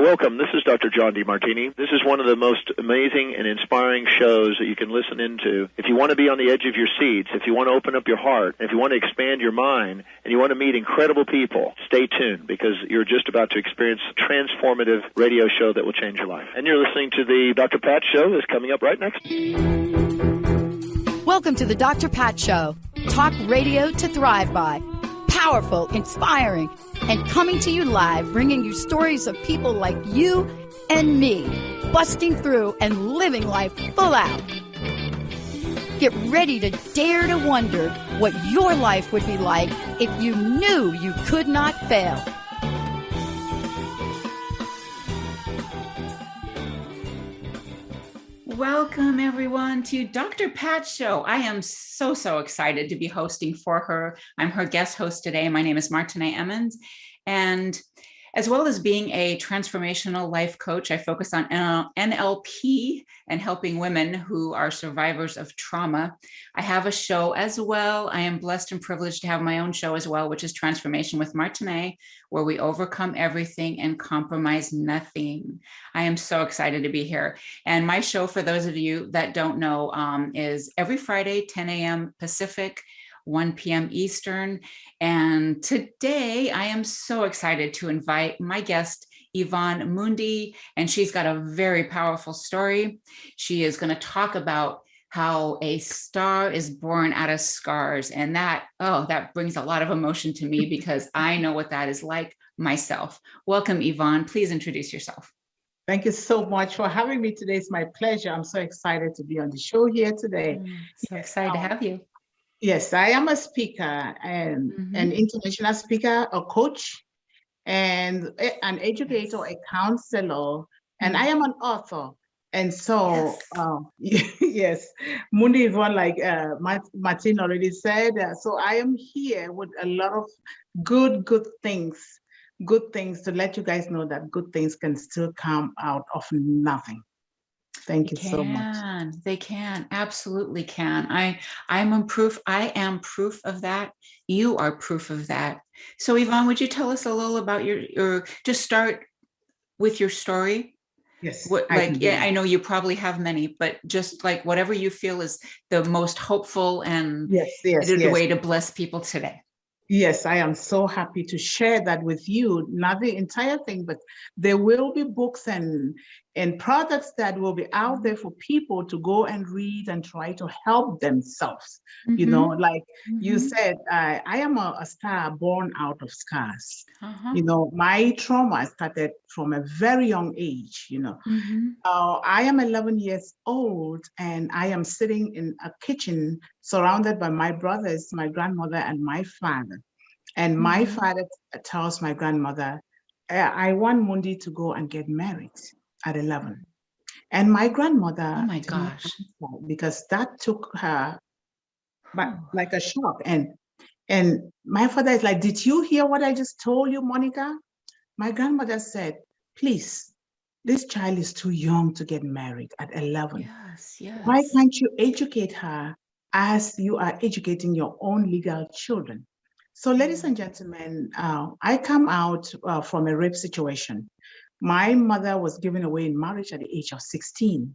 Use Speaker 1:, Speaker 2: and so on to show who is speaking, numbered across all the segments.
Speaker 1: Welcome. This is Dr. John DeMartini. This is one of the most amazing and inspiring shows that you can listen into. If you want to be on the edge of your seats, if you want to open up your heart, if you want to expand your mind, and you want to meet incredible people, stay tuned because you're just about to experience a transformative radio show that will change your life. And you're listening to the Dr. Pat Show that's coming up right next.
Speaker 2: Welcome to the Dr. Pat Show. Talk radio to thrive by. Powerful, inspiring, and coming to you live, bringing you stories of people like you and me, busting through and living life full out. Get ready to dare to wonder what your life would be like if you knew you could not fail.
Speaker 3: Welcome, everyone, to Dr. Pat's show. I am so excited to be hosting for her. I'm her guest host today. My name is Martine Emmons. And as well as being a transformational life coach, I focus on NLP and helping women who are survivors of trauma. I have a show as well. I am blessed and privileged to have my own show as well, which is Transformation with Martine, where we overcome everything and compromise nothing. I am so excited to be here. And my show, for those of you that don't know, is every Friday, 10 a.m. Pacific, 1 p.m. Eastern. And today I am so excited to invite my guest, Yvonne Mundih, and she's got a very powerful story. She is going to talk about how a star is born out of scars. And that brings a lot of emotion to me because I know what that is like myself. Welcome, Yvonne. Please introduce yourself.
Speaker 4: Thank you so much for having me today. It's my pleasure. I'm so excited to be on the show here today.
Speaker 3: So excited to have you.
Speaker 4: Yes, I am a speaker and an international speaker, a coach, and an educator, a counselor, and I am an author. And so, yes, Mundih is one, like Martine already said. So I am here with a lot of good things to let you guys know that good things can still come out of nothing. Thank you so much.
Speaker 3: They can, absolutely can. I am proof of that. You are proof of that. So Yvonne, would you tell us a little about your just start with your story?
Speaker 4: Yes.
Speaker 3: I know you probably have many, but just like whatever you feel is the most hopeful and the way to bless people today.
Speaker 4: Yes, I am so happy to share that with you. Not the entire thing, but there will be books and products that will be out there for people to go and read and try to help themselves. You know, like you said, I am a star born out of scars. You know, my trauma started from a very young age, you know. I am 11 years old and I am sitting in a kitchen surrounded by my brothers, my grandmother, and my father. And my father tells my grandmother, I want Mundih to go and get married at 11. And my grandmother,
Speaker 3: oh my gosh,
Speaker 4: because that took her like a shock. And my father is like, did you hear what I just told you, Monica? My grandmother said, please, this child is too young to get married at 11.
Speaker 3: Yes.
Speaker 4: Why can't you educate her as you are educating your own legal children? So ladies and gentlemen, I come out from a rape situation. My mother was given away in marriage at the age of 16.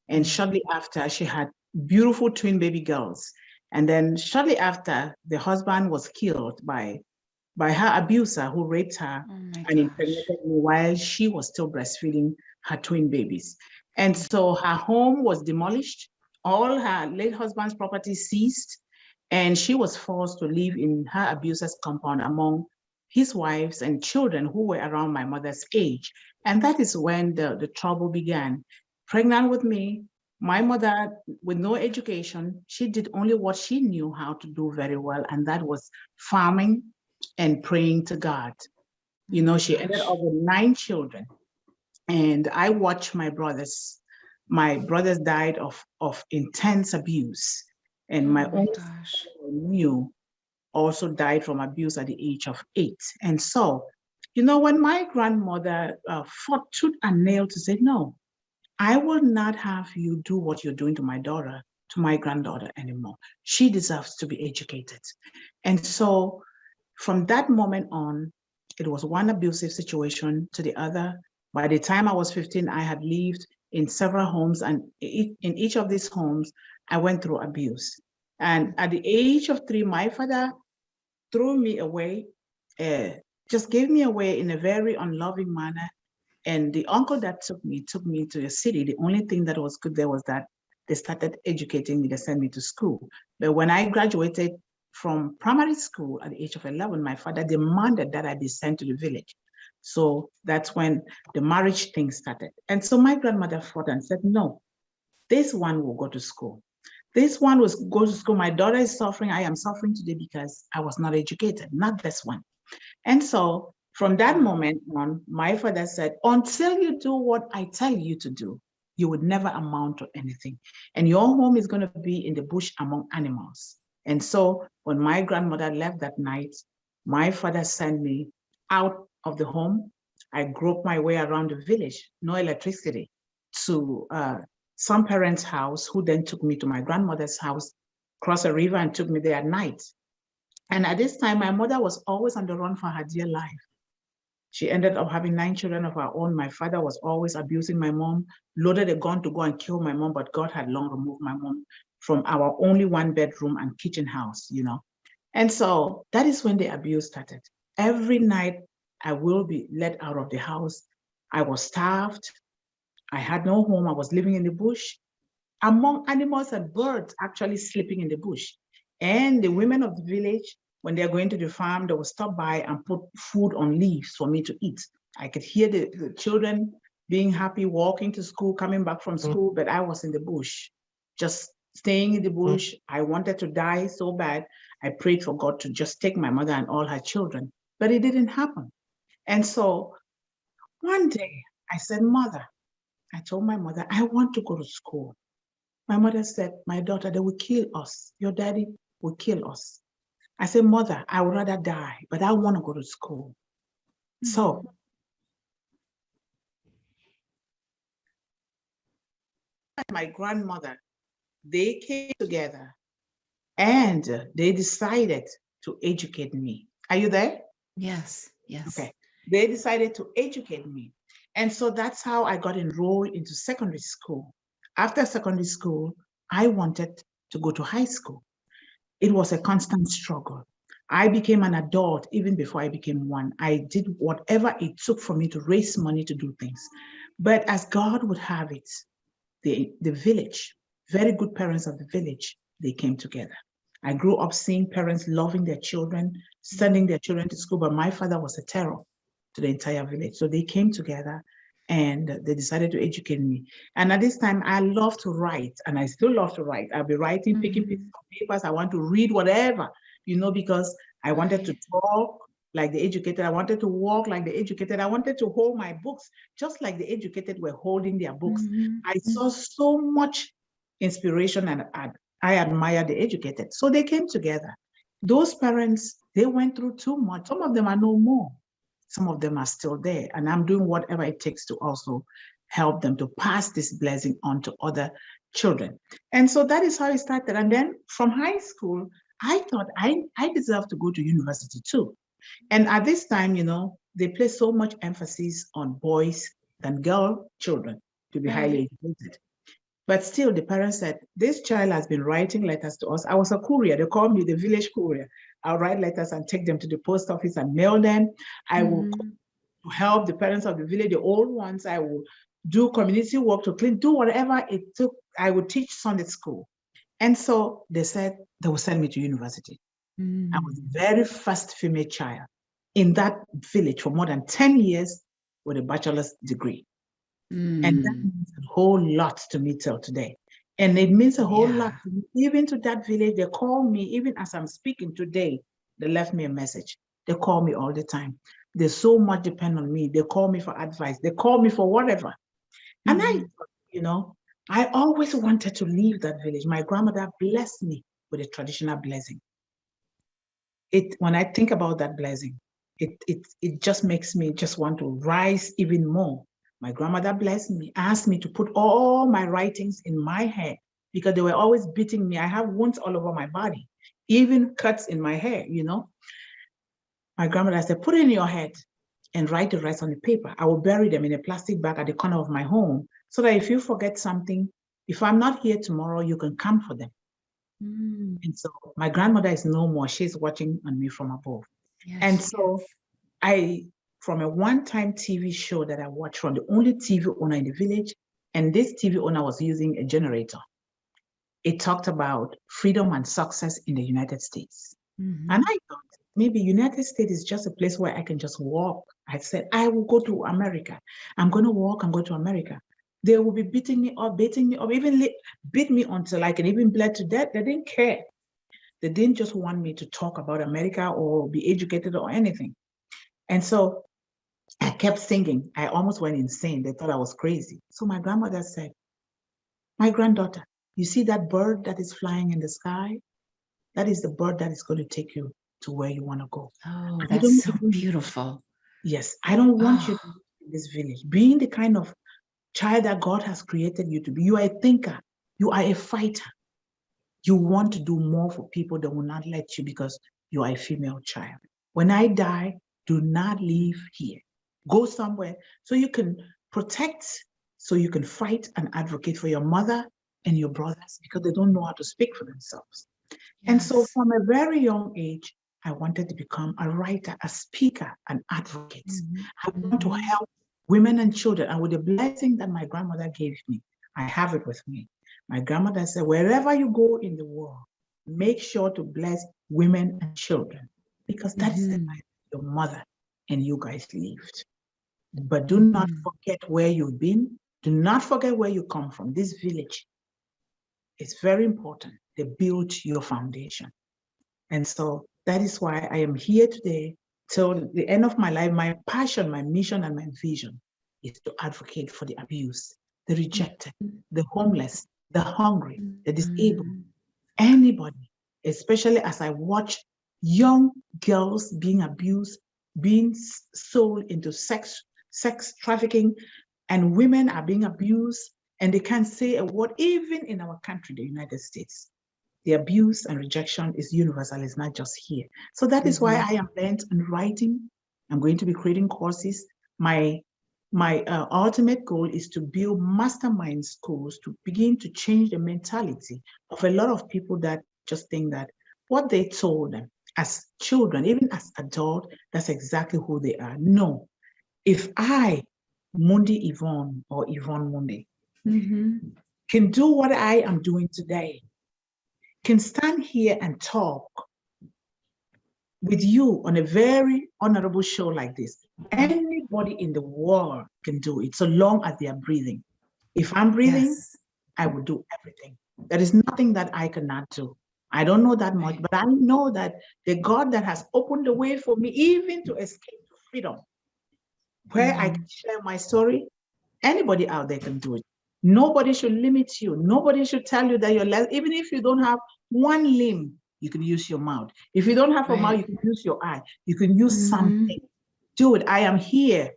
Speaker 4: And shortly after, she had beautiful twin baby girls. And then shortly after, the husband was killed by her abuser who raped her and impregnated me while she was still breastfeeding her twin babies. And so her home was demolished. All her late husband's property seized. And she was forced to live in her abuser's compound among his wives and children who were around my mother's age. And that is when the trouble began. Pregnant with me, my mother, with no education, she did only what she knew how to do very well, and that was farming and praying to God. You know, she ended up with 9 children. And I watched my brothers. My brothers died of intense abuse. And my own new also died from abuse at the age of 8. And so, you know, when my grandmother fought tooth and nail to say, no, I will not have you do what you're doing to my daughter, to my granddaughter anymore. She deserves to be educated. And so from that moment on, it was one abusive situation to the other. By the time I was 15, I had lived in several homes, and in each of these homes, I went through abuse. And at the age of 3, my father threw me away, just gave me away in a very unloving manner. And the uncle that took me to a city. The only thing that was good there was that they started educating me. They sent me to school. But when I graduated from primary school at the age of 11, my father demanded that I be sent to the village. So that's when the marriage thing started. And so my grandmother fought and said, no, this one will go to school. This one was go to school. My daughter is suffering. I am suffering today because I was not educated, not this one. And so from that moment on, my father said, until you do what I tell you to do, you would never amount to anything. And your home is going to be in the bush among animals. And so when my grandmother left that night, my father sent me out of the home. I groped my way around the village, no electricity, to some parents' house, who then took me to my grandmother's house, crossed a river and took me there at night. And at this time, my mother was always on the run for her dear life. She ended up having 9 children of her own. My father was always abusing my mom, loaded a gun to go and kill my mom, but God had long removed my mom from our only 1-bedroom and kitchen house, you know. And so that is when the abuse started. Every night I will be let out of the house. I was starved. I had no home. I was living in the bush among animals and birds actually sleeping in the bush. And the women of the village, when they're going to the farm, they will stop by and put food on leaves for me to eat. I could hear the children being happy, walking to school, coming back from school, but I was in the bush, just staying in the bush. I wanted to die so bad. I prayed for God to just take my mother and all her children, but it didn't happen. And so one day I said, Mother, I told my mother, I want to go to school. My mother said, my daughter, they will kill us. Your daddy will kill us. I said, Mother, I would rather die, but I want to go to school. So my grandmother, they came together and they decided to educate me. Are you there?
Speaker 3: Yes, yes.
Speaker 4: Okay. They decided to educate me. And so that's how I got enrolled into secondary school. After secondary school, I wanted to go to high school. It was a constant struggle. I became an adult even before I became one. I did whatever it took for me to raise money to do things. But as God would have it, the village, very good parents of the village, they came together. I grew up seeing parents loving their children, sending their children to school, but my father was a terror to the entire village. So they came together and they decided to educate me. And at this time, I love to write, and I still love to write. I'll be writing, picking pieces of papers. I want to read whatever, you know, because I wanted to talk like the educated. I wanted to walk like the educated. I wanted to hold my books just like the educated were holding their books. I saw so much inspiration, and I admire the educated. So they came together. Those parents, they went through too much. Some of them are no more. Some of them are still there. And I'm doing whatever it takes to also help them to pass this blessing on to other children. And so that is how it started. And then from high school, I thought I deserve to go to university too. And at this time, you know, they place so much emphasis on boys than girl children to be highly educated. But still, the parents said, this child has been writing letters to us. I was a courier. They called me the village courier. I'll write letters and take them to the post office and mail them. I will help the parents of the village, the old ones. I will do community work to clean, do whatever it took. I would teach Sunday school. And so they said they would send me to university. I was the very first female child in that village for more than 10 years with a bachelor's degree. And that means a whole lot to me till today. And it means a whole lot to me. Even to that village, they call me, even as I'm speaking today, they left me a message. They call me all the time. They so much depend on me. They call me for advice. They call me for whatever. And I, you know, I always wanted to leave that village. My grandmother blessed me with a traditional blessing. When I think about that blessing, it just makes me just want to rise even more. My grandmother blessed me, asked me to put all my writings in my head because they were always beating me. I have wounds all over my body, even cuts in my hair, you know. My grandmother said, put it in your head. and write the rest on the paper. I will bury them in a plastic bag at the corner of my home so that if you forget something, if I'm not here tomorrow, you can come for them. And so my grandmother is no more. She's watching on me from above.
Speaker 3: Yes,
Speaker 4: and so from a one-time TV show that I watched from the only TV owner in the village, and this TV owner was using a generator. It talked about freedom and success in the United States. And I thought maybe United States is just a place where I can just walk. I said, I will go to America. I'm going to walk and go to America. They will be beating me up, even beat me until I can even bleed to death. They didn't care. They didn't just want me to talk about America or be educated or anything. And so I kept singing. I almost went insane. They thought I was crazy. So my grandmother said, my granddaughter, you see that bird that is flying in the sky? That is the bird that is going to take you to where you want to go.
Speaker 3: Oh, that's so beautiful.
Speaker 4: Yes, I don't want you to live in this village. Being the kind of child that God has created you to be, you are a thinker, you are a fighter. You want to do more for people that will not let you because you are a female child. When I die, do not leave here. Go somewhere so you can protect, so you can fight and advocate for your mother and your brothers because they don't know how to speak for themselves. Yes. And so from a very young age, I wanted to become a writer, a speaker, an advocate. I want to help women and children. And with the blessing that my grandmother gave me, I have it with me. My grandmother said, wherever you go in the world, make sure to bless women and children because that is the life your mother and you guys lived. But do not forget where you've been. Do not forget where you come from. This village is very important. They built your foundation. And so that is why I am here today till the end of my life. My passion, my mission, and my vision is to advocate for the abused, the rejected, the homeless, the hungry, the disabled, anybody, especially as I watch young girls being abused, being sold into sex trafficking, and women are being abused, and they can't say a word, even in our country, the United States. The abuse and rejection is universal, it's not just here. So that is why I am bent on writing. I'm going to be creating courses. My ultimate goal is to build mastermind schools to begin to change the mentality of a lot of people that just think that what they told them as children, even as adults, that's exactly who they are. No. If I, Mundih Yvonne or Yvonne Mundih, can do what I am doing today, can stand here and talk with you on a very honorable show like this, anybody in the world can do it so long as they are breathing. If I'm breathing, I will do everything. There is nothing that I cannot do. I don't know that much, but I know that the God that has opened the way for me even to escape to freedom, where I can share my story, anybody out there can do it. Nobody should limit you. Nobody should tell you that you're less. Even if you don't have one limb, you can use your mouth. If you don't have a mouth, you can use your eye. You can use something. Do it. I am here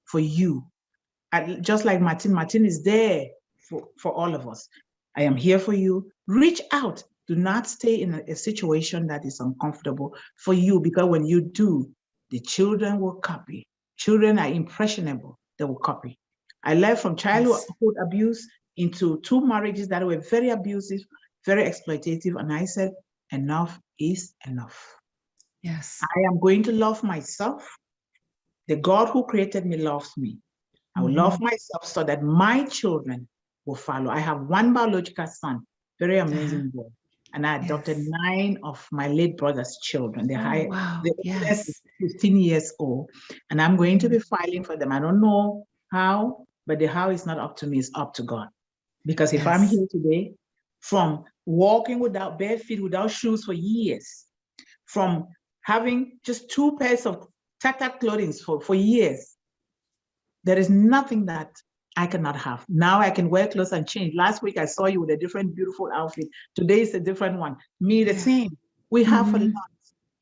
Speaker 4: for you. Just like Martine is there for all of us. I am here for you. Reach out. Do not stay in a situation that is uncomfortable for you, because when you do, the children will copy. Children are impressionable. They will copy. I left from childhood abuse into 2 marriages that were very abusive, very exploitative, and I said, enough is enough.
Speaker 3: Yes.
Speaker 4: I am going to love myself. The God who created me loves me. I will love myself so that my children will follow. I have 1 biological son, very amazing boy, and I adopted 9 of my late brother's children. The oldest is 15 years old, and I'm going to be filing for them. I don't know how, but the how is not up to me, it's up to God. Because if I'm here today, from walking without bare feet, without shoes for years, from having just 2 pairs of tattered clothing for years, there is nothing that I cannot have. Now I can wear clothes and change. Last week I saw you with a different, beautiful outfit. Today is a different one. Me, the same. We have a lot.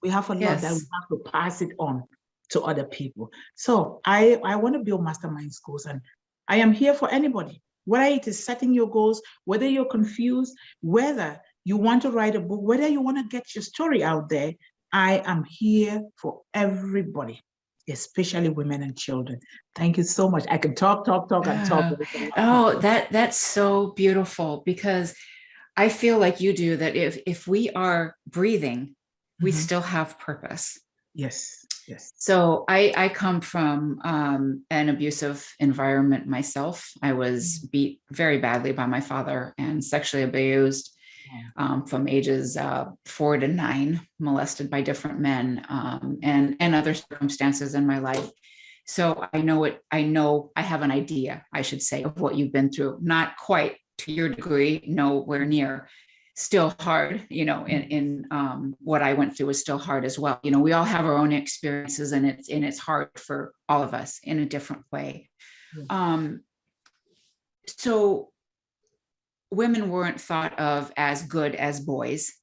Speaker 4: We have a lot that we have to pass it on to other people. So I want to build mastermind schools, and I am here for anybody, whether it is setting your goals, whether you're confused, whether you want to write a book, whether you want to get your story out there. I am here for everybody. especially women and children. Thank you so much. I can talk, and talk.
Speaker 3: That's so beautiful, because I feel like you do, that if we are breathing, we still have purpose.
Speaker 4: Yes.
Speaker 3: So I come from an abusive environment myself. I was beat very badly by my father and sexually abused from ages 4 to 9, molested by different men, and other circumstances in my life. So I know I have an idea, I should say, of what you've been through. Not quite to your degree, nowhere near. Still hard, in what I went through was still hard as well. We all have our own experiences, and it's hard for all of us in a different way. So women weren't thought of as good as boys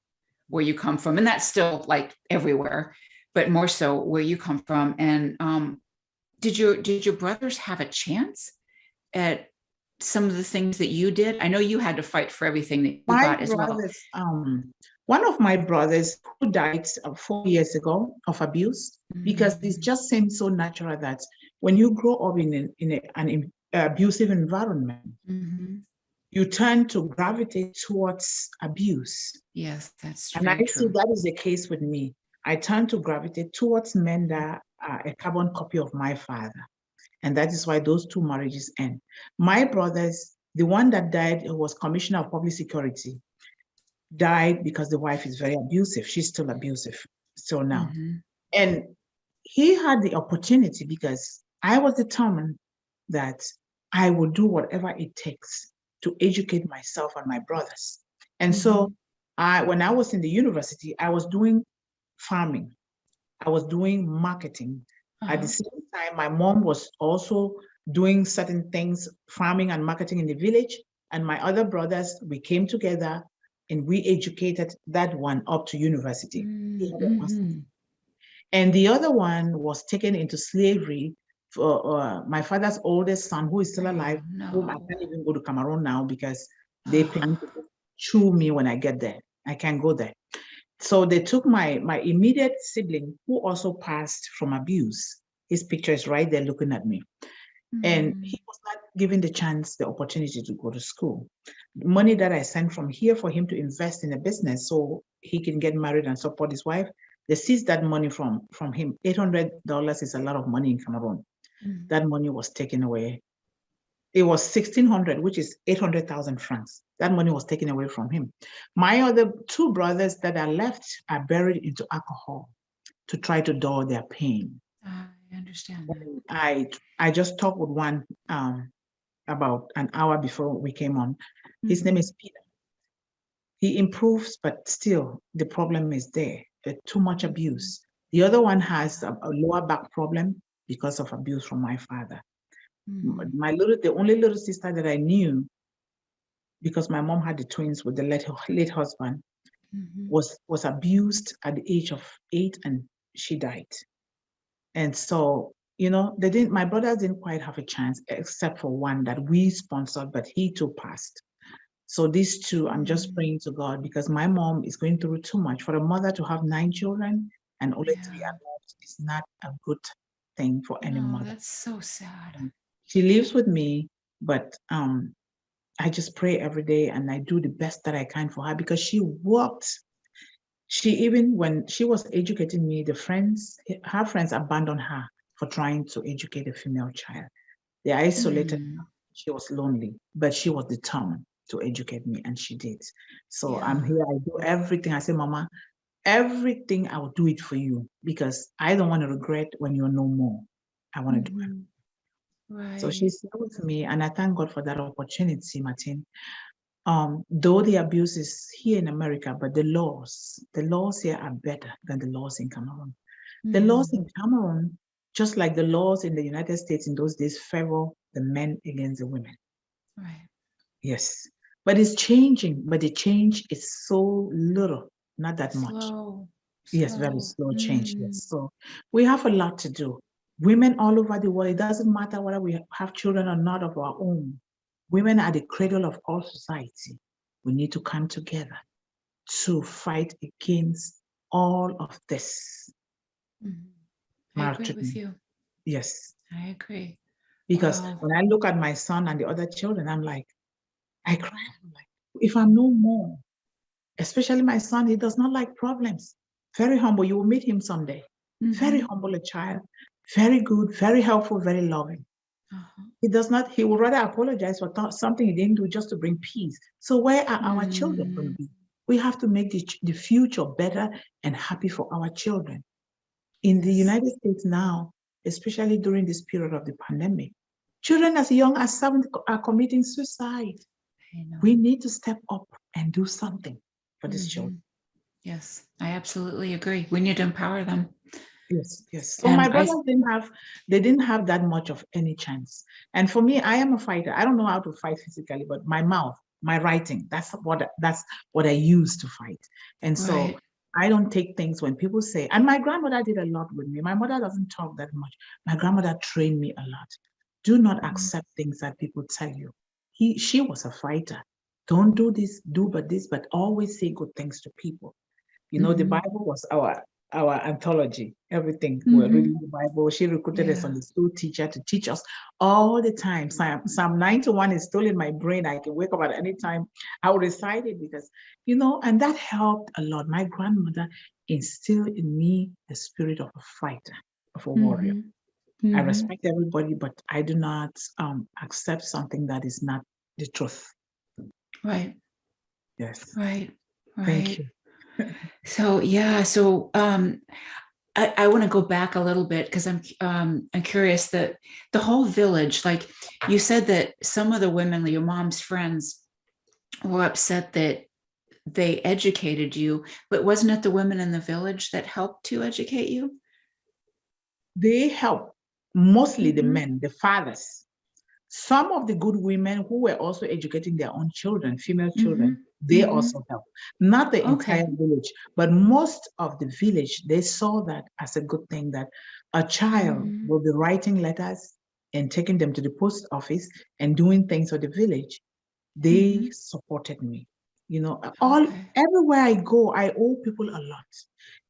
Speaker 3: where you come from, and that's still like everywhere, but more so where you come from. And did your brothers have a chance at some of the things that you did? I know you had to fight for everything that you got as well.
Speaker 4: One of my brothers who died 4 years ago of abuse, because it just seems so natural that when you grow up in an abusive environment, you tend to gravitate towards abuse.
Speaker 3: Yes, that's
Speaker 4: and I see that is the case with me. I tend to gravitate towards men that are a carbon copy of my father. And that is why those 2 marriages end. My brothers, the one that died, who was Commissioner of Public Security, died because the wife is very abusive. She's still abusive, still now. And he had the opportunity, because I was determined that I would do whatever it takes to educate myself and my brothers. And so when I was in the university, I was doing farming. I was doing marketing. At the same time, my mom was also doing certain things, farming and marketing in the village. And my other brothers, we came together and we educated that one up to university. And the other one was taken into slavery for my father's oldest son, who is still alive, whom I can't even go to Cameroon now because they plan to chew me when I get there. I can't go there. So they took my immediate sibling, who also passed from abuse. His picture is right there looking at me. And he was not given the opportunity to go to school. The money that I sent from here for him to invest in a business so he can get married and support his wife, they seized that money from him. $800 is a lot of money in Cameroon. That money was taken away. It was 1,600, which is 800,000 francs. That money was taken away from him. My other 2 brothers that are left are buried into alcohol to try to dull their pain.
Speaker 3: I understand.
Speaker 4: I just talked with one about an hour before we came on. His name is Peter. He improves, but still the problem is there. Too much abuse. The other one has a lower back problem because of abuse from my father. The only little sister that I knew, because my mom had the twins with the late husband, was abused at the age of 8 and she died. And so, my brothers didn't quite have a chance, except for one that we sponsored, but he too passed. So these 2, I'm just praying to God, because my mom is going through too much. For a mother to have 9 children and only 3 adults is not a good thing for any mother.
Speaker 3: That's so sad.
Speaker 4: She lives with me, but I just pray every day and I do the best that I can for her, because she worked. Even when she was educating me, her friends abandoned her for trying to educate a female child. They isolated her. She was lonely, but she was determined to educate me, and she did. So I'm here. I do everything. I say, Mama, everything, I will do it for you, because I don't want to regret when you're no more. I want to do it. Right. So she's here with me, and I thank God for that opportunity, Martine. Though the abuse is here in America, but the laws here are better than the laws in Cameroon. The laws in Cameroon, just like the laws in the United States in those days, favor the men against the women.
Speaker 3: Right.
Speaker 4: Yes. But it's changing, but the change is so little, not that much. Yes, very slow change. Yes. So we have a lot to do. Women all over the world, it doesn't matter whether we have children or not of our own. Women are the cradle of all society. We need to come together to fight against all of this.
Speaker 3: I agree with you.
Speaker 4: Yes.
Speaker 3: I agree.
Speaker 4: Because
Speaker 3: Wow.
Speaker 4: when I look at my son and the other children, I'm like, I cry. I'm like, if I'm no more, especially my son, he does not like problems. Very humble. You will meet him someday. Very humble a child. Very good, very helpful, very loving. He does not, he would rather apologize for something he didn't do just to bring peace. So where are our children going to be? We have to make the future better and happy for our children. In the United States now, especially during this period of the pandemic, children as young as 7 are committing suicide. We need to step up and do something for these children.
Speaker 3: Yes, I absolutely agree. We need to empower them.
Speaker 4: Yes, yes. So my brothers didn't have that much of any chance. And for me, I am a fighter. I don't know how to fight physically, but my mouth, my writing, that's what I use to fight. And so I don't take things when people say, and my grandmother did a lot with me. My mother doesn't talk that much. My grandmother trained me a lot. Do not accept things that people tell you. She was a fighter. Don't do this, do but this, but always say good things to people. You know, the Bible was our anthology, everything. We're reading the Bible. She recruited a Sunday school teacher to teach us all the time. Psalm 91 is still in my brain. I can wake up at any time. I will recite it because, you know, and that helped a lot. My grandmother instilled in me the spirit of a fighter, of a warrior. I respect everybody, but I do not accept something that is not the truth.
Speaker 3: Right.
Speaker 4: Yes.
Speaker 3: Right.
Speaker 4: Thank you.
Speaker 3: So I want to go back a little bit because I'm curious that the whole village, like you said that some of the women, your mom's friends, were upset that they educated you, but wasn't it the women in the village that helped to educate you?
Speaker 4: They help, mostly the men, the fathers. Some of the good women who were also educating their own children, female children, they also help. Not the entire village, but most of the village, they saw that as a good thing, that a child will be writing letters and taking them to the post office and doing things for the village. They supported me. You know, everywhere I go, I owe people a lot.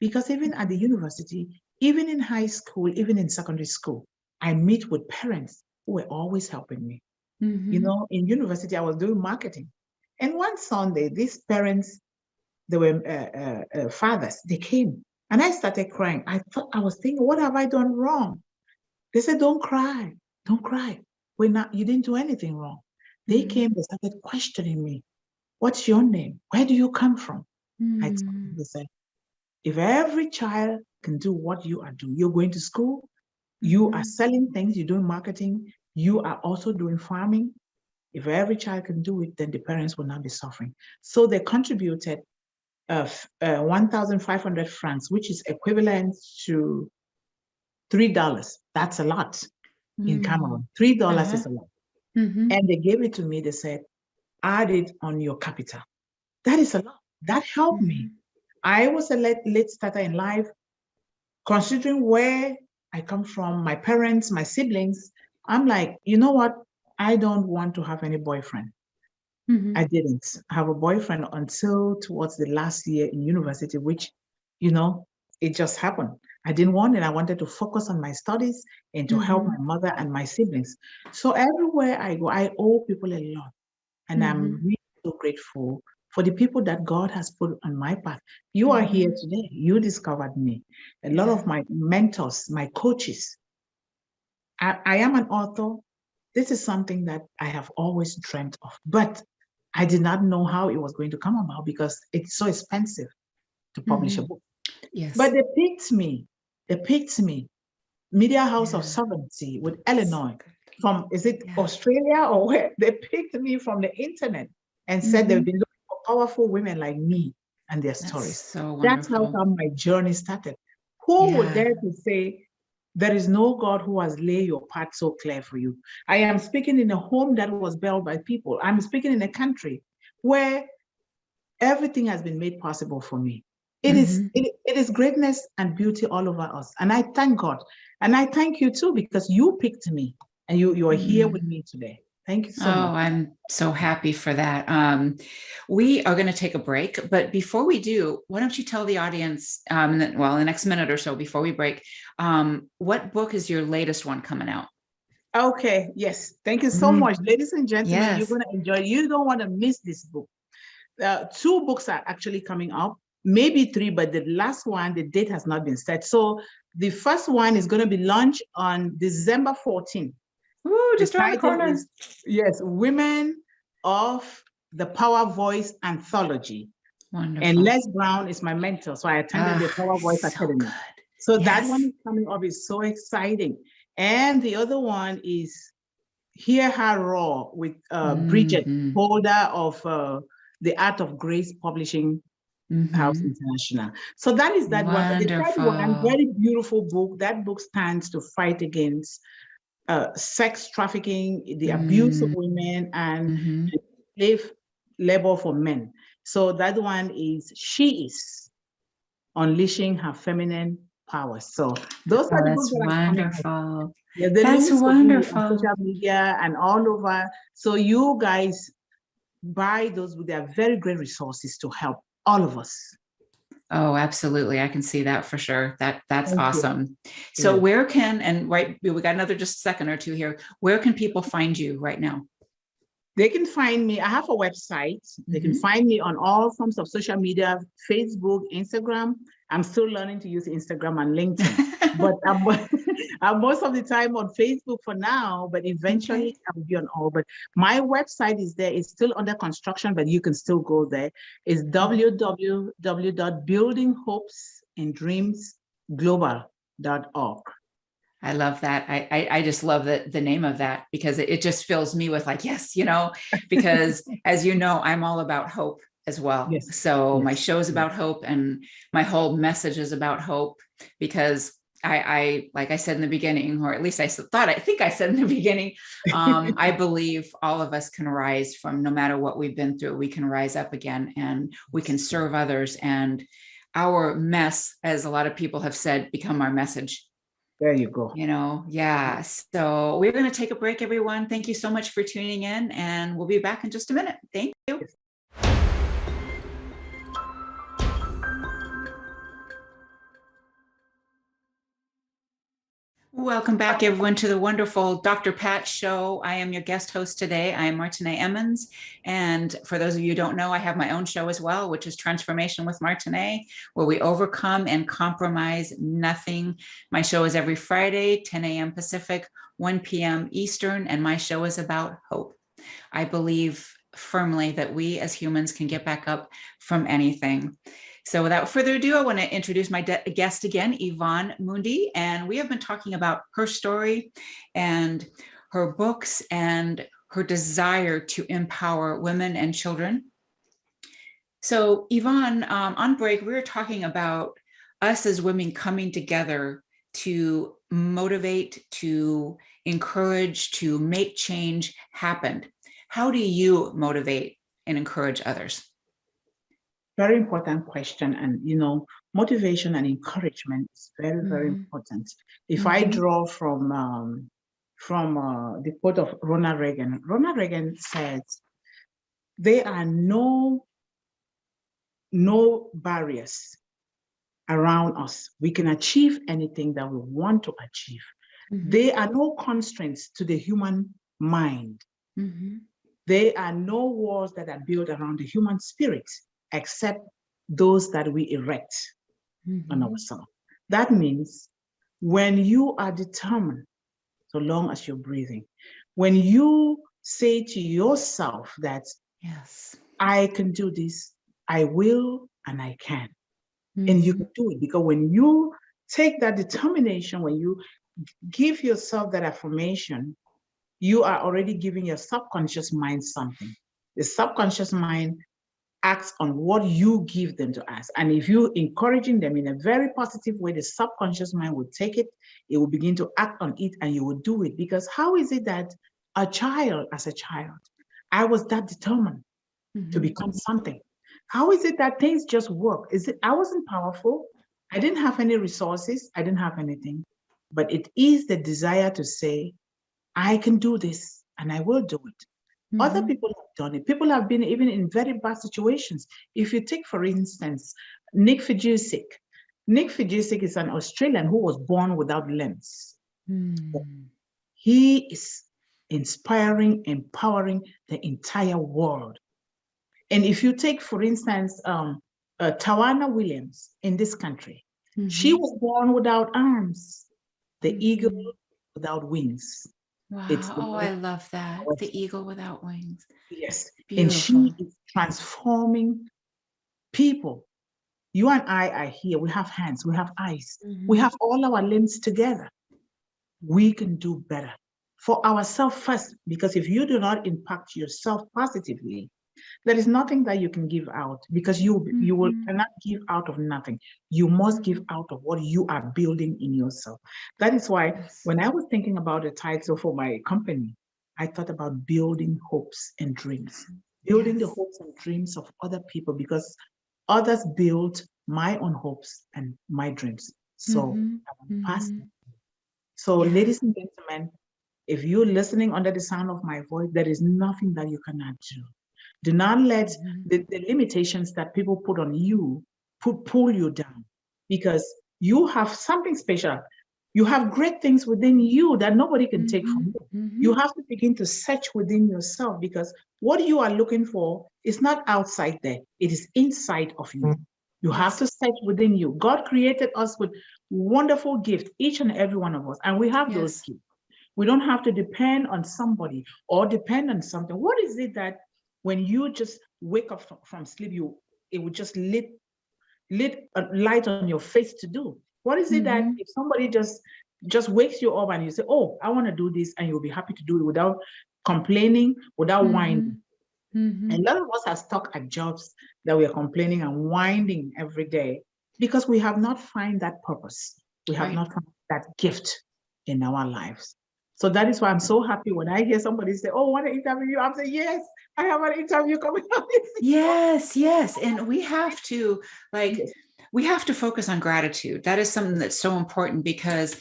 Speaker 4: Because even at the university, even in high school, even in secondary school, I meet with parents who were always helping me. You know, in university, I was doing marketing. And one Sunday, these parents, they were fathers, they came and I started crying. I was thinking, what have I done wrong? They said, don't cry, don't cry. You didn't do anything wrong. They came, they started questioning me. What's your name? Where do you come from? They said, if every child can do what you are doing, you're going to school, you are selling things, you're doing marketing, you are also doing farming. If every child can do it, then the parents will not be suffering. So they contributed 1,500 francs, which is equivalent to $3. That's a lot in Cameroon. $3 is a lot. And they gave it to me. They said, add it on your capital. That is a lot. That helped me. I was a late starter in life. Considering where I come from, my parents, my siblings, I'm like, you know what? I don't want to have any boyfriend. I didn't have a boyfriend until towards the last year in university, which, you know, it just happened. I didn't want it. I wanted to focus on my studies and to help my mother and my siblings. So everywhere I go, I owe people a lot. And I'm really so grateful for the people that God has put on my path. You are here today. You discovered me. A lot of my mentors, my coaches. I am an author. This is something that I have always dreamt of, but I did not know how it was going to come about because it's so expensive to publish a book.
Speaker 3: Yes.
Speaker 4: But they picked me. They picked me. Media House of Sovereignty with Illinois from, is it Australia or where? They picked me from the internet and said they've been looking for powerful women like me and their stories.
Speaker 3: So
Speaker 4: That's how come my journey started. Who would dare to say, there is no God who has laid your path so clear for you? I am speaking in a home that was built by people. I'm speaking in a country where everything has been made possible for me. It is greatness and beauty all over us. And I thank God. And I thank you too, because you picked me and you are here with me today. Thank you so
Speaker 3: Oh,
Speaker 4: much.
Speaker 3: I'm so happy for that. We are going to take a break, but before we do, why don't you tell the audience, in the next minute or so before we break, what book is your latest one coming out?
Speaker 4: Okay, yes. Thank you so much. Ladies and gentlemen, you're
Speaker 3: Yes.
Speaker 4: going to enjoy. You don't want to miss this book. 2 books are actually coming up, maybe 3, but the last one, the date has not been set. So the first one is going to be launched on December 14th.
Speaker 3: Ooh,
Speaker 4: The
Speaker 3: just around the
Speaker 4: title
Speaker 3: corner.
Speaker 4: is, yes, Women of the Power Voice Anthology.
Speaker 3: Wonderful.
Speaker 4: And Les Brown is my mentor. So I attended the Power Voice
Speaker 3: so
Speaker 4: Academy.
Speaker 3: good.
Speaker 4: So that one is coming up, is so exciting. And the other one is Hear Her Raw with Bridget, holder of the Art of Grace Publishing House International. So that is that one. But the third one, very beautiful book. That book stands to fight against sex trafficking, the abuse of women, and slave labor for men. So that one is She Is Unleashing Her Feminine Power. So those are the books that are coming out.
Speaker 3: Wonderful.
Speaker 4: Yeah, the
Speaker 3: That's
Speaker 4: links will be
Speaker 3: wonderful.
Speaker 4: on social media and all over. So you guys buy those. They are very great resources to help all of us.
Speaker 3: Oh, absolutely. I can see that for sure. That's
Speaker 4: Thank
Speaker 3: awesome.
Speaker 4: you.
Speaker 3: So where can, and right, we got another just second or two here. Where can people find you right now?
Speaker 4: They can find me. I have a website. They can find me on all forms of social media, Facebook, Instagram. I'm still learning to use Instagram and LinkedIn, but I'm most of the time on Facebook for now, but eventually I will be on all. But my website is there. It's still under construction, but you can still go there. It's www.buildinghopesandreamsglobal.org.
Speaker 3: I love that. I just love the name of that, because it just fills me with like, yes, because as you know, I'm all about hope as well.
Speaker 4: Yes.
Speaker 3: So my show is about hope, and my whole message is about hope, because I like I said in the beginning, or at least I think I said in the beginning, I believe all of us can rise from, no matter what we've been through, we can rise up again, and we can serve others, and our mess, as a lot of people have said, become our message.
Speaker 4: There you go.
Speaker 3: Yeah. So we're going to take a break, everyone. Thank you so much for tuning in, and we'll be back in just a minute. Thank you. Welcome back, everyone, to the wonderful Dr. Pat Show. I am your guest host today. I am Martine Emmons. And for those of you who don't know, I have my own show as well, which is Transformation with Martine, where we overcome and compromise nothing. My show is every Friday, 10 a.m. Pacific, 1 p.m. Eastern, and my show is about hope. I believe firmly that we as humans can get back up from anything. So without further ado, I want to introduce my guest again, Yvonne Mundih, and we have been talking about her story and her books and her desire to empower women and children. So Yvonne, on break, we were talking about us as women coming together to motivate, to encourage, to make change happen. How do you motivate and encourage others?
Speaker 4: Very important question. And, motivation and encouragement is very, very important. If I draw from the quote of Ronald Reagan says, there are no barriers around us. We can achieve anything that we want to achieve. There are no constraints to the human mind. There are no walls that are built around the human spirit, except those that we erect on ourselves. That means when you are determined, so long as you're breathing, when you say to yourself that, yes, I can do this, I will, and I can, and you can do it, because when you take that determination, when you give yourself that affirmation, you are already giving your subconscious mind something. The subconscious mind acts on what you give them to ask. And if you're encouraging them in a very positive way, the subconscious mind will take it, it will begin to act on it, and you will do it. Because how is it that as a child, I was that determined to become something? How is it that things just work? I wasn't powerful. I didn't have any resources. I didn't have anything. But it is the desire to say, I can do this, and I will do it. Other people have done it. People have been even in very bad situations. If you take, for instance, Nick Vujicic. Nick Vujicic is an Australian who was born without limbs. He is inspiring, empowering the entire world. And if you take, for instance, Tawana Williams in this country, she was born without arms, the eagle without wings.
Speaker 3: Wow. I love that. The eagle without wings.
Speaker 4: Yes.
Speaker 3: Beautiful.
Speaker 4: And she is transforming people. You and I are here. We have hands, we have eyes, we have all our limbs together. We can do better for ourselves first, because if you do not impact yourself positively, there is nothing that you can give out, because you will cannot give out of nothing. You must give out of what you are building in yourself. That is why when I was thinking about the title for my company, I thought about building hopes and dreams, building the hopes and dreams of other people, because others built my own hopes and my dreams. So I'm passing. So ladies and gentlemen, if you're listening under the sound of my voice, there is nothing that you cannot do. Do not let the limitations that people put on you pull you down, because you have something special. You have great things within you that nobody can take from you. You have to begin to search within yourself, because what you are looking for is not outside there. It is inside of you. You have to search within you. God created us with wonderful gifts, each and every one of us, and we have those gifts. We don't have to depend on somebody or depend on something. What is it that when you just wake up from sleep, it would just lit a light on your face to do? What is it that if somebody just wakes you up and you say, oh, I want to do this, and you'll be happy to do it without complaining, without whining? A lot of us are stuck at jobs that we are complaining and whining every day because we have not found that purpose. We have not found that gift in our lives. So that is why I'm so happy when I hear somebody say, oh, I want to interview you. I'm saying, yes, I have an interview coming up.
Speaker 3: Yes. And we have to we have to focus on gratitude. That is something that's so important, because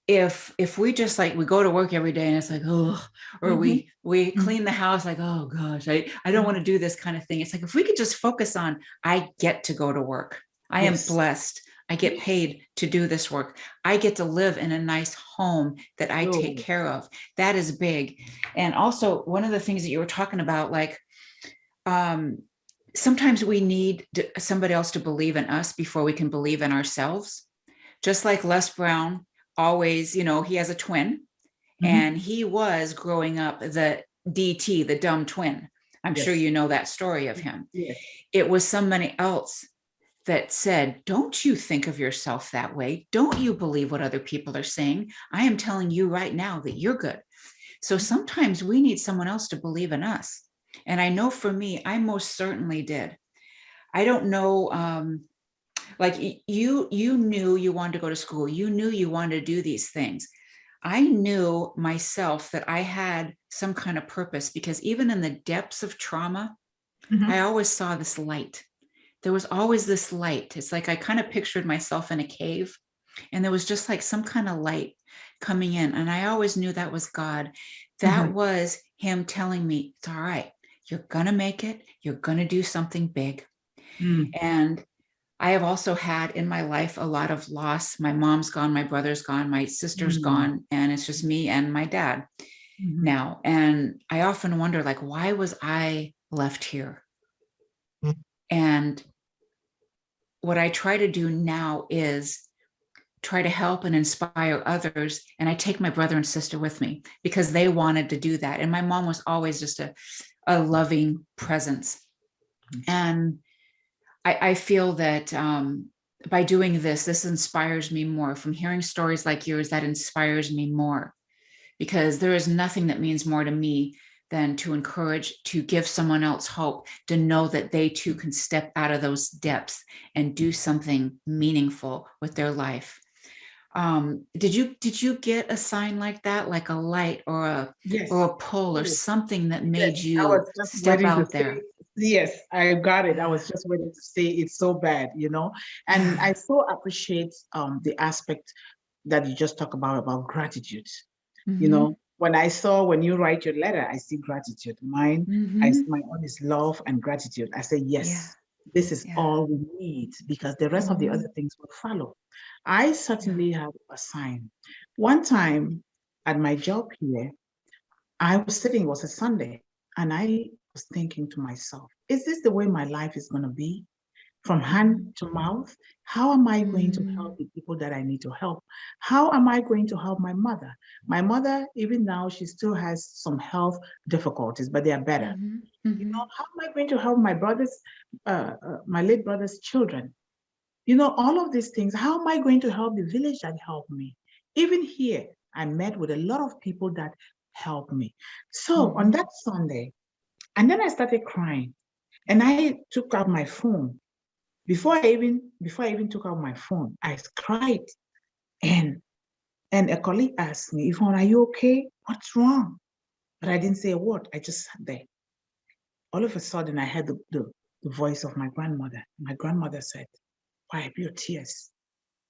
Speaker 3: if we just we go to work every day and it's like, oh, or we clean the house like, oh gosh, I don't want to do this kind of thing. It's like, if we could just focus on, I get to go to work. I am blessed. I get paid to do this work. I get to live in a nice home that I take care of. That is big. And also, one of the things that you were talking about, sometimes we need somebody else to believe in us before we can believe in ourselves. Just like Les Brown always, he has a twin, and he was growing up the DT, the dumb twin. I'm sure you know that story of him. It was somebody else that said, don't you think of yourself that way? Don't you believe what other people are saying? I am telling you right now that you're good. So sometimes we need someone else to believe in us. And I know for me, I most certainly did. I don't know, you knew you wanted to go to school. You knew you wanted to do these things. I knew myself that I had some kind of purpose, because even in the depths of trauma, I always saw this light. There was always this light. It's like I kind of pictured myself in a cave, and there was just like some kind of light coming in. And I always knew that was God. That was him telling me, it's all right. You're going to make it. You're going to do something big. And I have also had in my life a lot of loss. My mom's gone, my brother's gone, my sister's gone, and it's just me and my dad now. And I often wonder, why was I left here? And what I try to do now is try to help and inspire others. And I take my brother and sister with me because they wanted to do that. And my mom was always just a loving presence. And I feel that by doing this inspires me more. From hearing stories like yours, that inspires me more, because there is nothing that means more to me than to encourage, to give someone else hope, to know that they too can step out of those depths and do something meaningful with their life. Did you get a sign like that, like a light or a pull or something that made you step out there?
Speaker 4: Yes, I got it. I was just waiting to say it's so bad, and I so appreciate the aspect that you just talked about gratitude. when you write your letter, I see gratitude. Mine, I see my own is love and gratitude. I say, yes, this is all we need, because the rest of the other things will follow. I certainly have a sign. One time at my job here, I was sitting, it was a Sunday, and I was thinking to myself, is this the way my life is going to be? From hand to mouth? How am I going to help the people that I need to help? How am I going to help my mother? My mother, even now, she still has some health difficulties, but they are better. You know, how am I going to help my brothers, my late brother's children? You know, all of these things. How am I going to help the village that helped me? Even here, I met with a lot of people that helped me. So on that Sunday, and then I started crying, and I took out my phone. Before I even took out my phone, I cried, and a colleague asked me, "Yvonne, are you okay? What's wrong?" But I didn't say a word. I just sat there. All of a sudden, I heard the voice of my grandmother. My grandmother said, "Wipe your tears.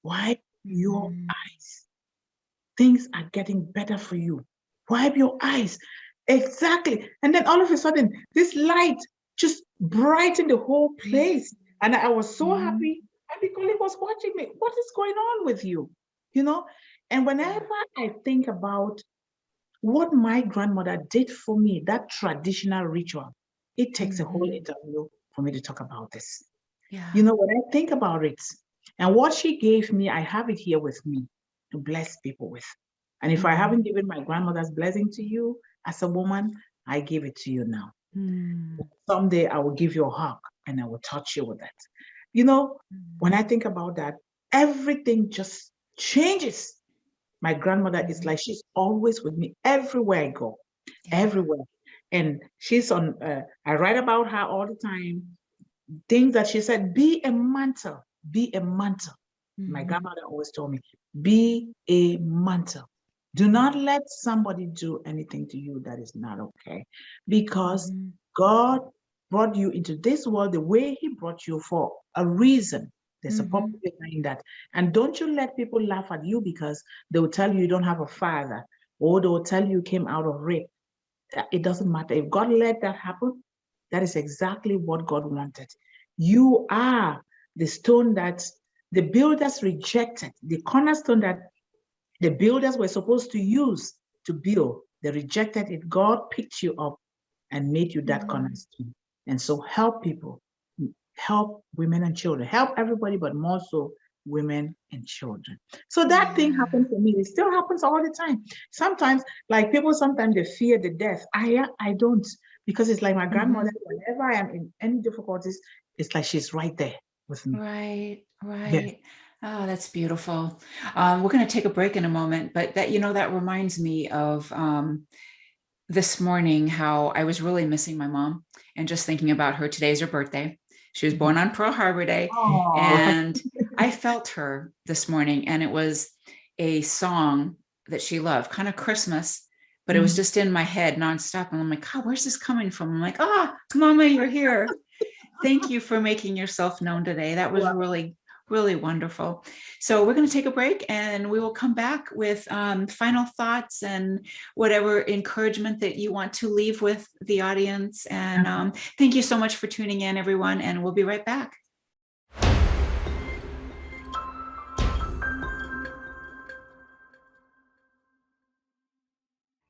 Speaker 4: Wipe your eyes. Things are getting better for you. Wipe your eyes." Exactly. And then all of a sudden, this light just brightened the whole place. And I was so happy. And the colleague was watching me. What is going on with you? You know? And whenever I think about what my grandmother did for me, that traditional ritual, it takes a whole interview for me to talk about this. You know, when I think about it and what she gave me, I have it here with me to bless people with. And if I haven't given my grandmother's blessing to you as a woman, I give it to you now. Someday I will give you a hug and I will touch you with that. You know, when I think about that, everything just changes. My grandmother is like, she's always with me everywhere I go, everywhere. And she's on, I write about her all the time. Things that she said, be a mantle, be a mantle. My grandmother always told me, be a mantle. Do not let somebody do anything to you that is not okay, because God brought you into this world the way he brought you for a reason. There's a purpose behind that. And don't you let people laugh at you because they will tell you don't have a father, or they will tell you came out of rape. It doesn't matter. If God let that happen, that is exactly what God wanted. You are the stone that the builders rejected, the cornerstone that the builders were supposed to use to build. They rejected it. God picked you up and made you that cornerstone. And so help people, help women and children, help everybody, but more so women and children. So that thing happened to me. It still happens all the time. Sometimes, like people, sometimes they fear the death. I don't, because it's like my grandmother, whenever I am in any difficulties, it's like she's right there with me.
Speaker 3: Right.
Speaker 4: Yes.
Speaker 3: Oh, that's beautiful. We're going to take a break in a moment, but that, that reminds me of this morning, how I was really missing my mom and just thinking about her. Today's her birthday. She was born on Pearl Harbor Day.
Speaker 4: Oh.
Speaker 3: And I felt her this morning, and it was a song that she loved, kind of Christmas, but it was just in my head nonstop. And I'm like, God, where's this coming from? I'm like, Mama, you're here. Thank you for making yourself known today. That was really, really wonderful. So we're going to take a break, and we will come back with final thoughts and whatever encouragement that you want to leave with the audience. And thank you so much for tuning in, everyone, and we'll be right back.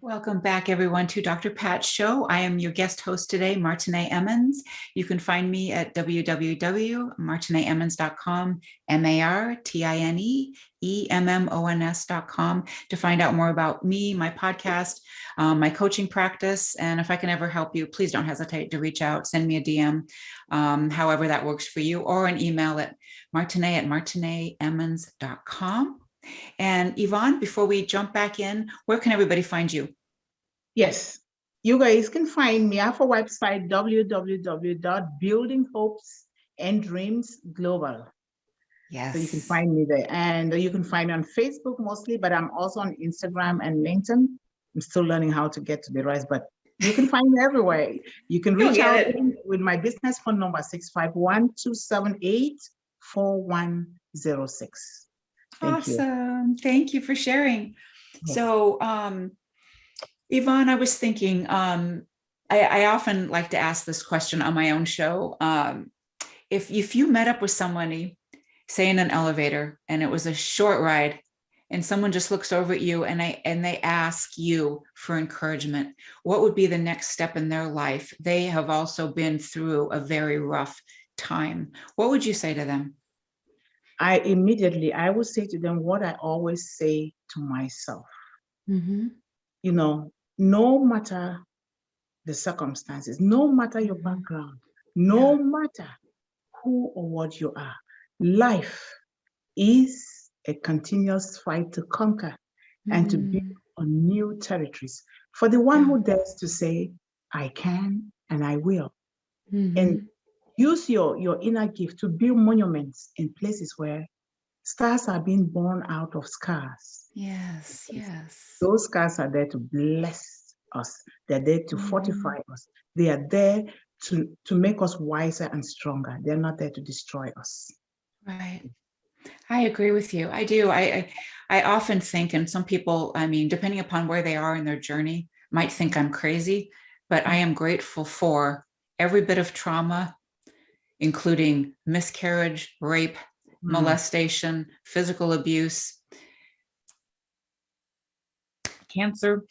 Speaker 3: Welcome back, everyone, to Dr. Pat's show. I am your guest host today, Martine Emmons. You can find me at www.martineemmons.com, MartineEmmons.com, to find out more about me, my podcast, my coaching practice. And if I can ever help you, please don't hesitate to reach out, send me a DM, however that works for you, or an email at martineemmons.com. And Yvonne, before we jump back in, where can everybody find you?
Speaker 4: Yes, you guys can find me. I have a website, www.buildinghopesandDreamsGlobal.
Speaker 3: Yes.
Speaker 4: So you can find me there. And you can find me on Facebook mostly, but I'm also on Instagram and LinkedIn. I'm still learning how to get to the rest, but you can find me everywhere. You can reach out with my business phone number, 651-278-4106.
Speaker 3: Awesome. Thank you for sharing. So Yvonne, I was thinking, I often like to ask this question on my own show. If you met up with somebody, say in an elevator, and it was a short ride, and someone just looks over at you and they ask you for encouragement, what would be the next step in their life? They have also been through a very rough time. What would you say to them?
Speaker 4: I would say to them what I always say to myself.
Speaker 3: Mm-hmm.
Speaker 4: You know, no matter the circumstances, no matter your background, no matter who or what you are, life is a continuous fight to conquer and to build on new territories. For the one who dares to say, I can and I will, and use your inner gift to build monuments in places where stars are being born out of scars.
Speaker 3: Yes, yes.
Speaker 4: Those scars are there to bless us. They're there to fortify us. They are there to make us wiser and stronger. They're not there to destroy us.
Speaker 3: Right. I agree with you. I do. I often think, and some people, I mean, depending upon where they are in their journey, might think I'm crazy, but I am grateful for every bit of trauma, including miscarriage, rape, molestation, physical abuse, cancer,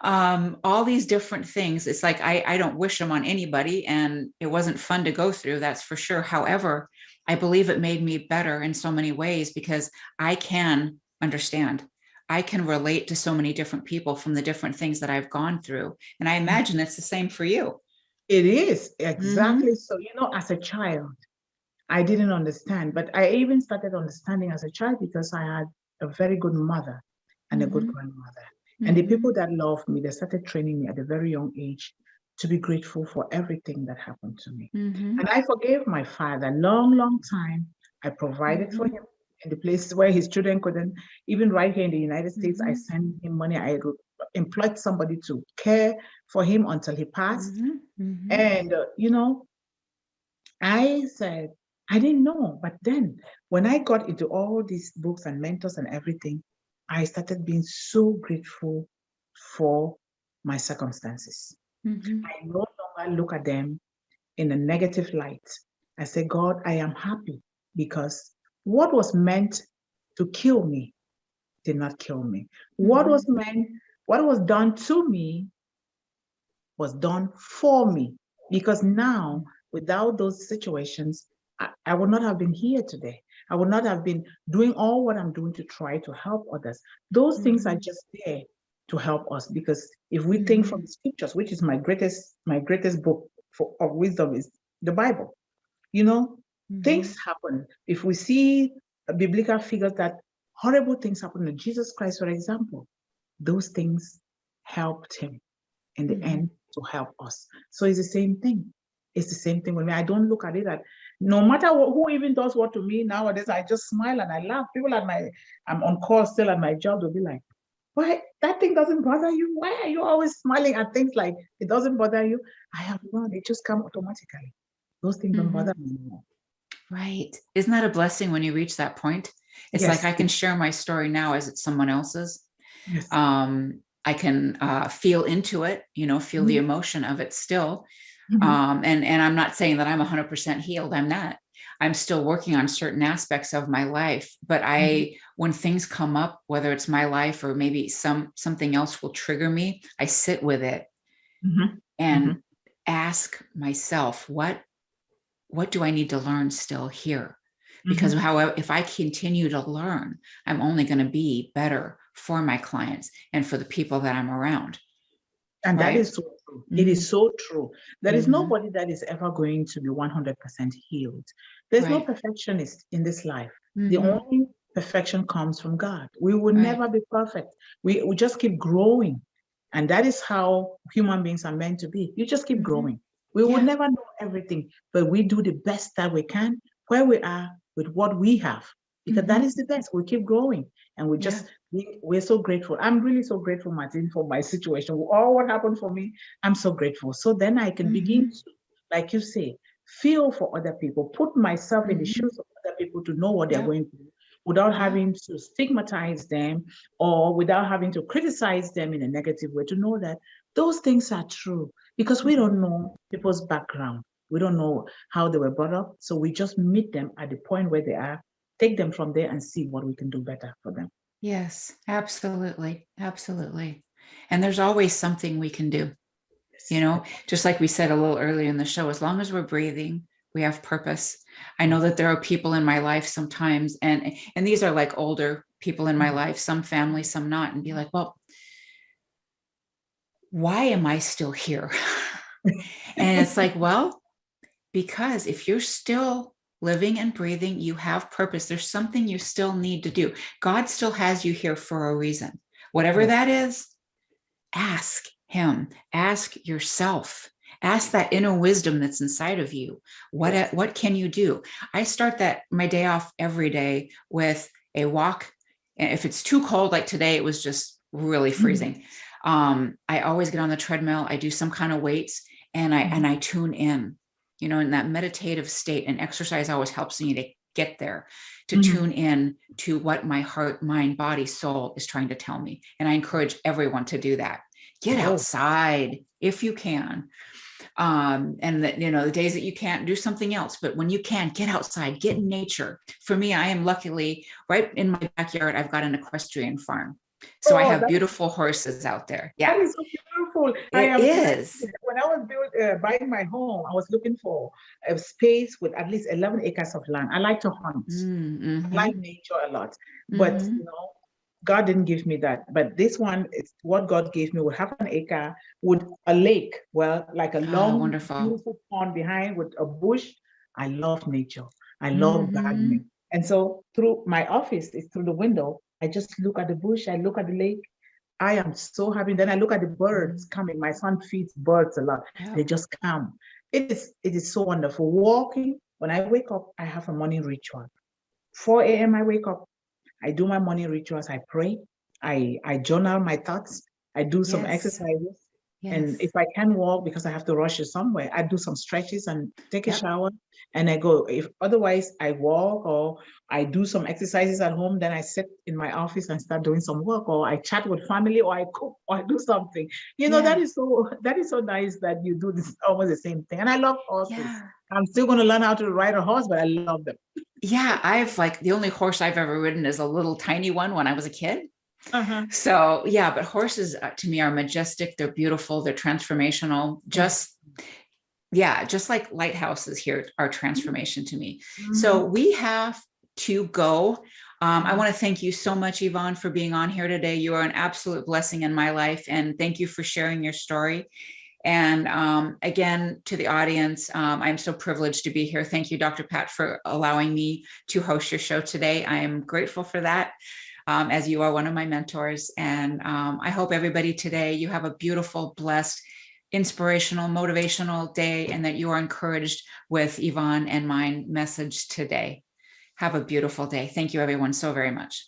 Speaker 3: all these different things. It's like, I don't wish them on anybody, and it wasn't fun to go through, that's for sure. However, I believe it made me better in so many ways because I can understand. I can relate to so many different people from the different things that I've gone through. And I imagine it's the same for you.
Speaker 4: It is, exactly. So, as a child, I didn't understand, but I even started understanding as a child because I had a very good mother and a good grandmother. And the people that loved me, they started training me at a very young age to be grateful for everything that happened to me. And I forgave my father long time. I provided for him in the places where his children couldn't. Even right here in the United States, I sent him money. I employed somebody to care for him until he passed. And, I said, I didn't know. But then when I got into all these books and mentors and everything, I started being so grateful for my circumstances. I no longer look at them in a negative light. I say, God, I am happy because what was meant to kill me did not kill me. What was done to me was done for me. Because now, without those situations, I would not have been here today. I would not have been doing all what I'm doing to try to help others. Those things are just there to help us. Because if we think from the scriptures, which is my greatest book of wisdom, is the Bible. Things happen. If we see biblical figures that horrible things happen to Jesus Christ, for example, those things helped him in the end to help us. So it's the same thing. It's the same thing with me. I don't look at it that no matter who even does what to me nowadays, I just smile and I laugh. People I'm on call still at my job, they'll be like, why, that thing doesn't bother you? Why are you always smiling at things like it doesn't bother you? I have learned, it just comes automatically. Those things don't bother me anymore.
Speaker 3: Right. Isn't that a blessing when you reach that point? It's like I can share my story now as it's someone else's.
Speaker 4: Yes.
Speaker 3: I can feel into it, feel the emotion of it still. And I'm not saying that I'm 100% healed. I'm not. I'm still working on certain aspects of my life. But when things come up, whether it's my life or maybe something else will trigger me, I sit with it and ask myself, what do I need to learn still here? Because if I continue to learn, I'm only going to be better for my clients and for the people that I'm around.
Speaker 4: And that is so true. It is so true. There is nobody that is ever going to be 100% healed. There's no perfectionist in this life. The only perfection comes from God. We will never be perfect. We just keep growing. And that is how human beings are meant to be. You just keep growing. We will never know everything, but we do the best that we can where we are with what we have, because that is the best. We keep growing, and we're so grateful. I'm really so grateful, Martine, for my situation. All what happened for me, I'm so grateful. So then I can begin to, like you say, feel for other people, put myself in the shoes of other people to know what they're going through. without having to stigmatize them or without having to criticize them in a negative way, to know that those things are true, because we don't know people's background. We don't know how they were brought up. So we just meet them at the point where they are, take them from there and see what we can do better for them.
Speaker 3: Yes, absolutely. Absolutely. And there's always something we can do. You know, just like we said a little earlier in the show, as long as we're breathing, we have purpose. I know that there are people in my life sometimes, and these are like older people in my life, some family, some not, and be like, well, why am I still here? And it's like, well, because if you're still living and breathing, you have purpose. There's something you still need to do. God still has you here for a reason. Whatever that is, ask him, ask yourself, ask that inner wisdom that's inside of you. What can you do? I start my day off every day with a walk. And if it's too cold, like today, it was just really freezing. I always get on the treadmill. I do some kind of weights, and I tune in, you know, in that meditative state. And exercise always helps me to get there, to tune in to what my heart, mind, body, soul is trying to tell me. And I encourage everyone to do that. Get outside if you can. And that, you know, the days that you can't, do something else, but when you can, get outside, get in nature. For me, I am luckily right in my backyard. I've got an equestrian farm. So I have beautiful horses out there. Yeah.
Speaker 4: That is so beautiful.
Speaker 3: It is.
Speaker 4: When I was buying my home, I was looking for a space with at least 11 acres of land. I like to hunt. I like nature a lot. But, you know, God didn't give me that. But this one, it's what God gave me with 1/2 acre, with a lake, well, like a long, beautiful pond behind with a bush. I love nature. I love gardening. And so through my office, it's through the window. I just look at the bush. I look at the lake. I am so happy. Then I look at the birds coming. My son feeds birds a lot. They just come. It is so wonderful. Walking, when I wake up, I have a morning ritual. 4 a.m. I wake up. I do my morning rituals. I pray. I journal my thoughts. I do some exercises. And if I can walk because I have to rush it somewhere, I do some stretches and take a shower and I go. If otherwise I walk or I do some exercises at home, then I sit in my office and start doing some work, or I chat with family, or I cook, or I do something. You know, that is so nice that you do this almost the same thing. And I love horses. I'm still going to learn how to ride a horse, but I love them.
Speaker 3: Yeah, I've the only horse I've ever ridden is a little tiny one when I was a kid. So yeah, but horses to me are majestic. They're beautiful. They're transformational. Just like lighthouses here are transformation to me. So we have to go. I want to thank you so much, Yvonne, for being on here today. You are an absolute blessing in my life. And thank you for sharing your story. And again, to the audience, I'm so privileged to be here. Thank you, Dr. Pat, for allowing me to host your show today. I am grateful for that, as you are one of my mentors. And I hope everybody today, you have a beautiful, blessed, inspirational, motivational day, and that you are encouraged with Yvonne and my message today. Have a beautiful day. Thank you, everyone, so very much.